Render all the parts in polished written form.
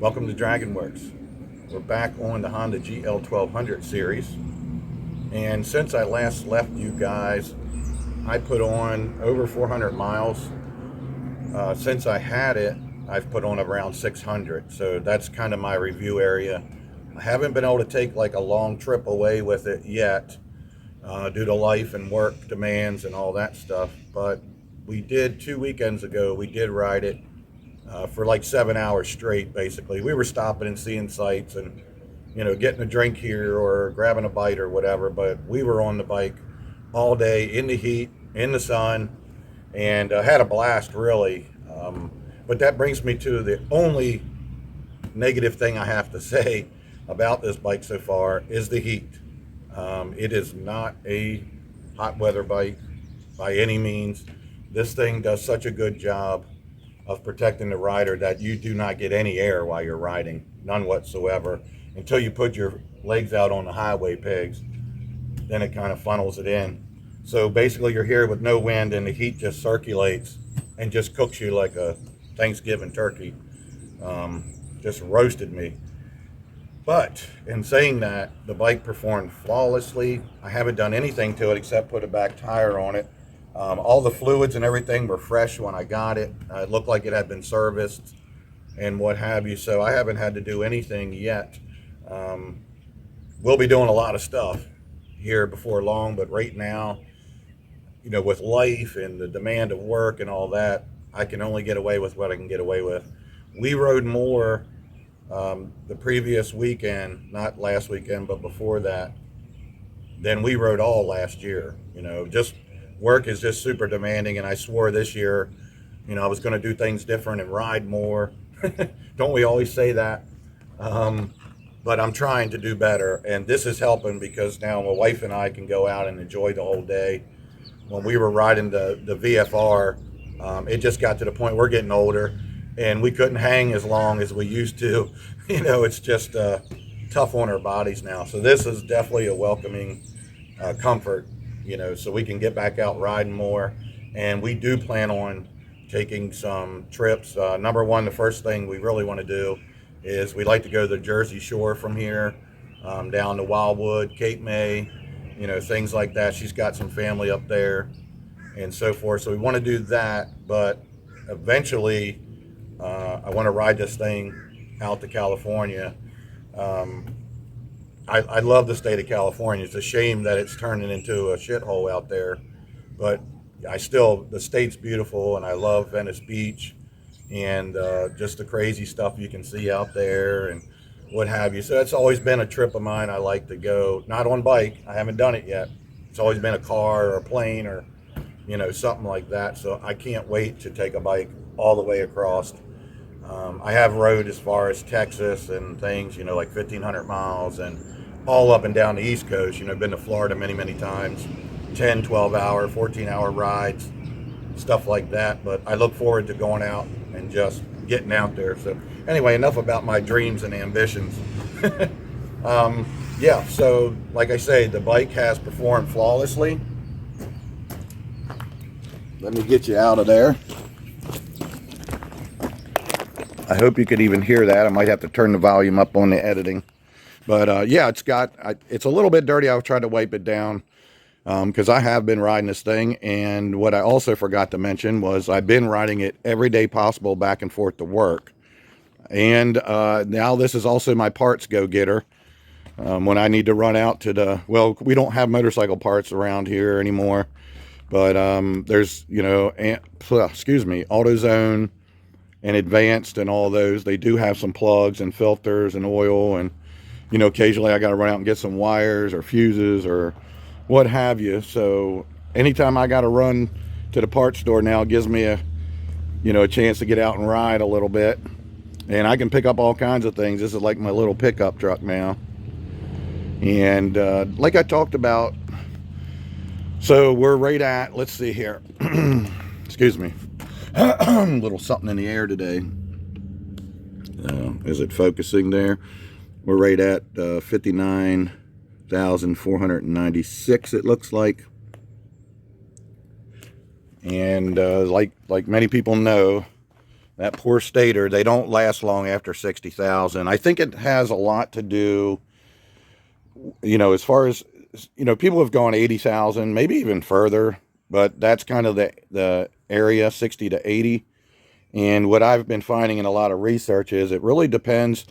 Welcome to DragonWorks. We're back on the Honda GL1200 series, and since I last left you guys, I put on over 400 miles. Since I had it, I've put on around 600, so that's kind of my review area. I haven't been able to take like a long trip away with it yet, due to life and work demands and all that stuff, but we did 2 weekends ago. We did ride it for like 7 hours straight. Basically, we were stopping and seeing sights and getting a drink here or grabbing a bite or whatever, but we were on the bike all day in the heat, in the sun, and had a blast, really. But that brings me to the only negative thing I have to say about this bike so far is the heat. It is not a hot weather bike by any means. This thing does such a good job of protecting the rider that you do not get any air while you're riding, none whatsoever, until you put your legs out on the highway pegs. Then it kind of funnels it in. So basically you're here with no wind and the heat just circulates and just cooks you like a Thanksgiving turkey. Just roasted me. But in saying that, the bike performed flawlessly. I haven't done anything to it except put a back tire on it. All the fluids and everything were fresh when I got it. It looked like it had been serviced and what have you, so I haven't had to do anything yet. We'll be doing a lot of stuff here before long, but right now, with life and the demand of work and all that, I can only get away with what I can get away with. We rode more the previous weekend, not last weekend, but before that, than we rode all last year. Just work is just super demanding, and I swore this year, I was going to do things different and ride more. Don't we always say that? But I'm trying to do better, and this is helping because now my wife and I can go out and enjoy the whole day. When we were riding the VFR, it just got to the point we're getting older, and we couldn't hang as long as we used to. It's just tough on our bodies now. So this is definitely a welcoming comfort. So we can get back out riding more. And we do plan on taking some trips. Number one, the first thing we really want to do is we'd like to go to the Jersey Shore from here, down to Wildwood, Cape May, things like that. She's got some family up there and so forth. So we want to do that, but eventually I want to ride this thing out to California. I love the state of California. It's a shame that it's turning into a shithole out there, but the state's beautiful, and I love Venice Beach and just the crazy stuff you can see out there and what have you. So it's always been a trip of mine. I like to go, not on bike. I haven't done it yet. It's always been a car or a plane or, something like that. So I can't wait to take a bike all the way across. I have rode as far as Texas and things, like 1,500 miles and all up and down the East Coast. Been to Florida many, many times, 10, 12-hour, 14-hour rides, stuff like that. But I look forward to going out and just getting out there. So anyway, enough about my dreams and ambitions. Yeah, so like I say, the bike has performed flawlessly. Let me get you out of there. I hope you could even hear that. I might have to turn the volume up on the editing. But yeah, it's a little bit dirty. I've tried to wipe it down because I have been riding this thing. And what I also forgot to mention was I've been riding it every day possible back and forth to work. And now this is also my parts go-getter. When I need to run out to we don't have motorcycle parts around here anymore. But there's, AutoZone and Advanced and all those. They do have some plugs and filters and oil, and occasionally I got to run out and get some wires or fuses or what have you. So anytime I got to run to the parts store now, it gives me a chance to get out and ride a little bit, and I can pick up all kinds of things. This is like my little pickup truck now. And like I talked about, so we're right at, let's see here, excuse me, a little something in the air today. Is it focusing there? We're right at 59,496, it looks like. And like many people know, That poor stator, they don't last long after 60,000. I think it has a lot to do, as far as, people have gone 80,000, maybe even further, but that's kind of the area, 60 to 80. And what I've been finding in a lot of research is it really depends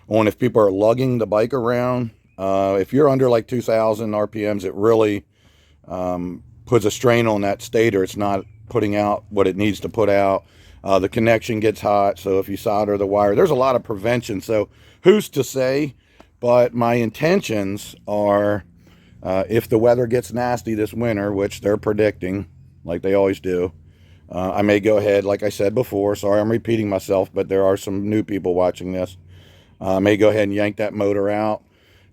on if people are lugging the bike around. If you're under like 2,000 RPMs, it really puts a strain on that stator. It's not putting out what it needs to put out. The connection gets hot, so if you solder the wire, there's a lot of prevention. So who's to say? But my intentions are, if the weather gets nasty this winter, which they're predicting, like they always do, I may go ahead, like I said before, sorry I'm repeating myself, but there are some new people watching this. I may go ahead and yank that motor out,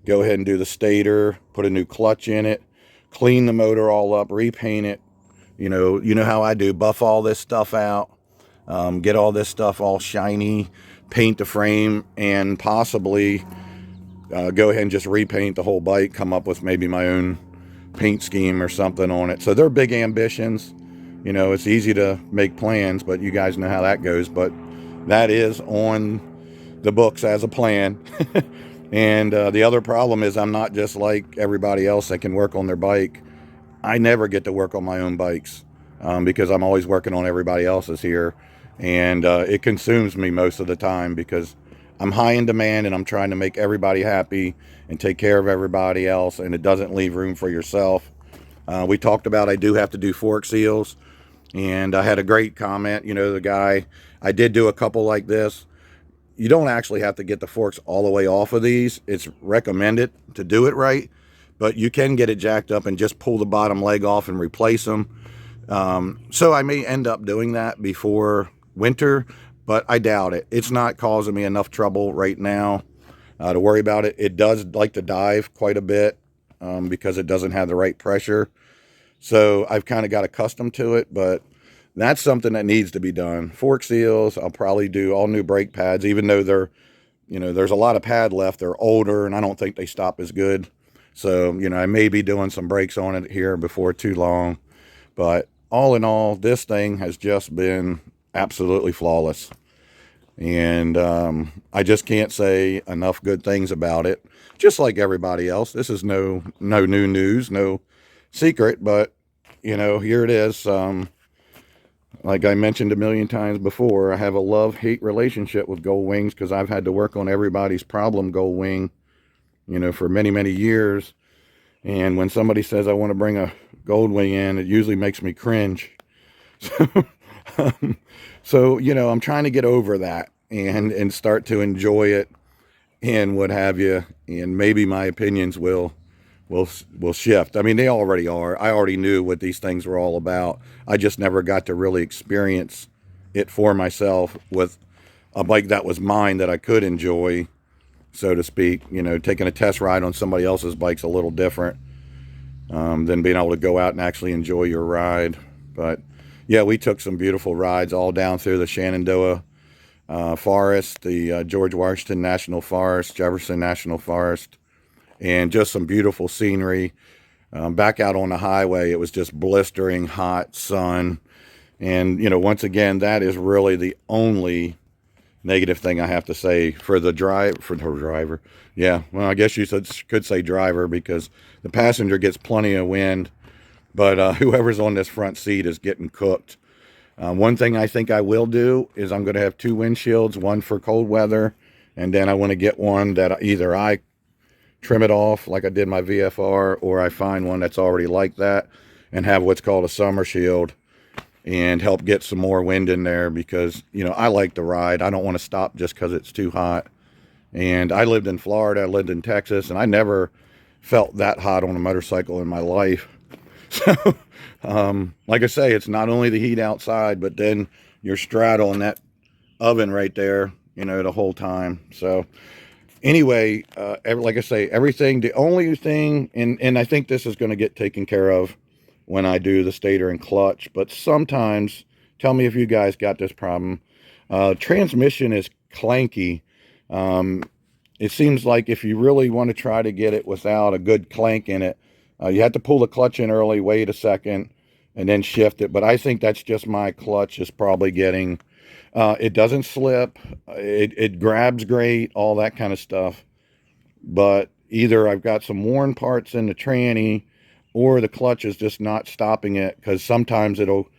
go ahead and do the stator, put a new clutch in it, clean the motor all up, repaint it. You know how I do, buff all this stuff out, get all this stuff all shiny, paint the frame, and possibly go ahead and just repaint the whole bike, come up with maybe my own paint scheme or something on it. So they're big ambitions. It's easy to make plans, but you guys know how that goes. But that is on the books as a plan. And the other problem is I'm not just like everybody else that can work on their bike. I never get to work on my own bikes because I'm always working on everybody else's here. And it consumes me most of the time because I'm high in demand and I'm trying to make everybody happy and take care of everybody else, and it doesn't leave room for yourself. We talked about I do have to do fork seals, and I had a great comment. The guy, I did do a couple like this. You don't actually have to get the forks all the way off of these. It's recommended to do it right, but you can get it jacked up and just pull the bottom leg off and replace them. So I may end up doing that before winter, but I doubt it. It's not causing me enough trouble right now to worry about it. It does like to dive quite a bit because it doesn't have the right pressure. So I've kind of got accustomed to it, but that's something that needs to be done. Fork seals, I'll probably do all new brake pads, even though they're, there's a lot of pad left. They're older, and I don't think they stop as good. So, I may be doing some brakes on it here before too long. But all in all, this thing has just been absolutely flawless. And I just can't say enough good things about it. Just like everybody else, this is no new news, no secret, but here it is. Like I mentioned a million times before, I have a love-hate relationship with Goldwings because I've had to work on everybody's problem Goldwing, for many, many years. And when somebody says I want to bring a Goldwing in, it usually makes me cringe. So, I'm trying to get over that and start to enjoy it and what have you. And maybe my opinions will shift. I mean, they already are. I already knew what these things were all about. I just never got to really experience it for myself with a bike that was mine that I could enjoy, so to speak. Taking a test ride on somebody else's bike's a little different than being able to go out and actually enjoy your ride. But yeah, we took some beautiful rides all down through the Shenandoah Forest, the George Washington National Forest, Jefferson National Forest, and just some beautiful scenery. Back out on the highway, it was just blistering hot sun. And, once again, that is really the only negative thing I have to say for the driver. Yeah, well, I guess you could say driver because the passenger gets plenty of wind, but whoever's on this front seat is getting cooked. One thing I think I will do is I'm going to have two windshields, one for cold weather, and then I want to get one that either I trim it off like I did my VFR, or I find one that's already like that and have what's called a summer shield and help get some more wind in there because, I like to ride. I don't want to stop just because it's too hot. And I lived in Florida, I lived in Texas, and I never felt that hot on a motorcycle in my life. So, like I say, it's not only the heat outside, but then you're straddling that oven right there, the whole time. So anyway, like I say, everything, the only thing, and I think this is going to get taken care of when I do the stator and clutch, but sometimes, tell me if you guys got this problem, transmission is clanky. It seems like if you really want to try to get it without a good clank in it, you have to pull the clutch in early, wait a second, and then shift it. But I think that's just my clutch is probably getting It doesn't slip. It grabs great, all that kind of stuff. But either I've got some worn parts in the tranny, or the clutch is just not stopping it, because sometimes it'll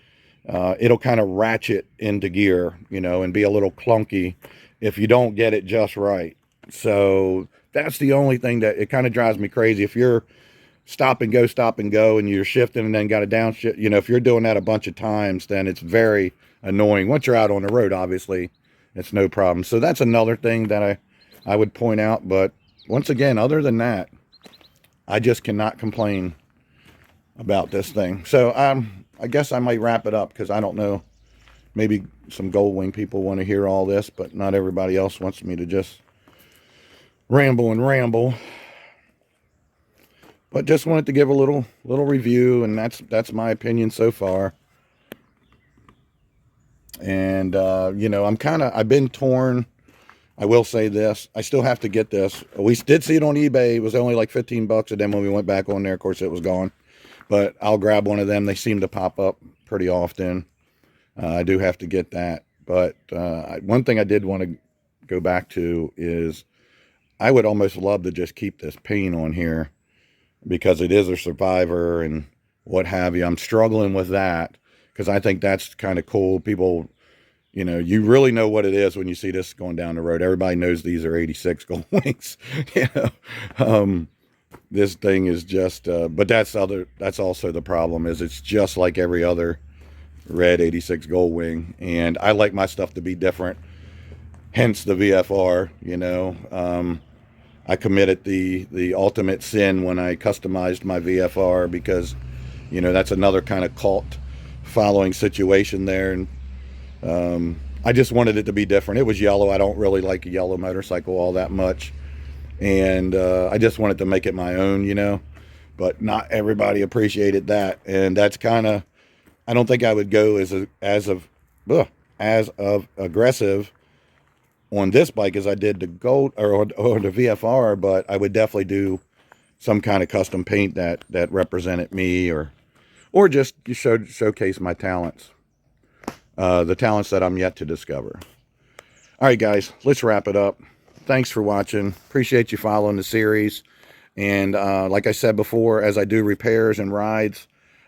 kind of ratchet into gear, you know, and be a little clunky if you don't get it just right. So that's the only thing that it kind of drives me crazy. If you're stop and go, and you're shifting and then got a downshift, you know, if you're doing that a bunch of times, then it's very annoying. Once you're out on the road, obviously, it's no problem. So that's another thing that I would point out. But once again, other than that, I just cannot complain about this thing. So I guess I might wrap it up, because I don't know, maybe some Goldwing people want to hear all this, but not everybody else wants me to just ramble and ramble. But just wanted to give a little review, and that's my opinion so far. And you know, I've been torn. I will say this, I still have to get this. We did see it on eBay. It was only like 15 bucks, and then when we went back on there, of course, it was gone. But I'll grab one of them. They seem to pop up pretty often. I do have to get that. But one thing I did want to go back to is I would almost love to just keep this paint on here, because it is a Survivor and what have you. I'm struggling with that, because I think that's kind of cool. People, you know, you really know what it is when you see this going down the road. Everybody knows these are 86 Goldwings. You know, this thing is just, but that's also the problem, is it's just like every other red 86 Goldwing, and I like my stuff to be different. Hence the VFR, you know. I committed the ultimate sin when I customized my VFR, because, you know, that's another kind of cult following situation there. And I just wanted it to be different. It was yellow. I don't really like a yellow motorcycle all that much. And I just wanted to make it my own, you know. But not everybody appreciated that. And that's kind of, I don't think I would go as aggressive on this bike as I did the Gold or the VFR, but I would definitely do some kind of custom paint that represented me, or just showcase my talents, the talents that I'm yet to discover. All right, guys, let's wrap it up. Thanks for watching. Appreciate you following the series. And like I said before, as I do repairs and rides,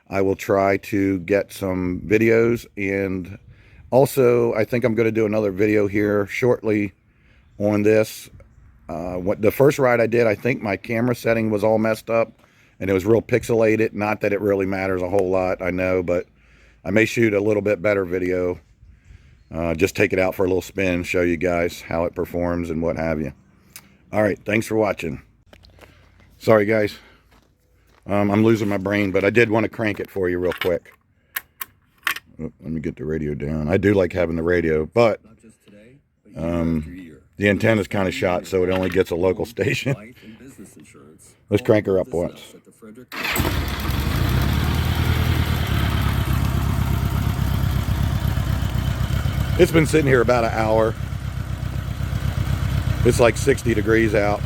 I will try to get some videos. And also, I think I'm going to do another video here shortly on this. What the first ride I did, I think my camera setting was all messed up, and it was real pixelated. Not that it really matters a whole lot, I know, but I may shoot a little bit better video. Just take it out for a little spin, show you guys how it performs and what have you. All right, thanks for watching. Sorry, guys. I'm losing my brain, but I did want to crank it for you real quick. Oh, let me get the radio down. I do like having the radio, but the antenna's kind of shot, so it only gets a local station. Let's crank her up once. It's been sitting here about an hour. It's like 60 degrees out.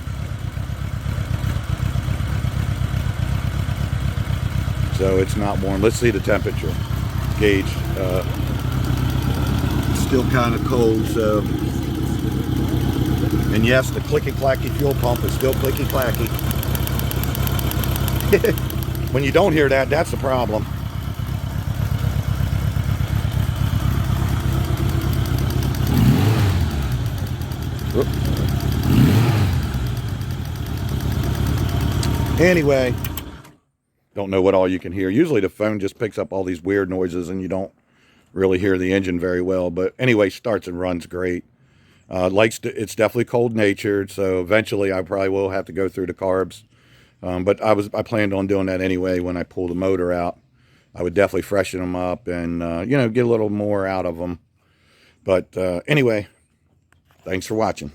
So it's not warm. Let's see the temperature gauge. It's still kind of cold, so. And yes, the clicky-clacky fuel pump is still clicky-clacky. When you don't hear that, that's the problem. Anyway, don't know what all you can hear. Usually the phone just picks up all these weird noises and you don't really hear the engine very well. But anyway, starts and runs great. It's definitely cold natured, so eventually I probably will have to go through the carbs. But I planned on doing that anyway when I pull the motor out. I would definitely freshen them up and you know, get a little more out of them. But anyway, thanks for watching.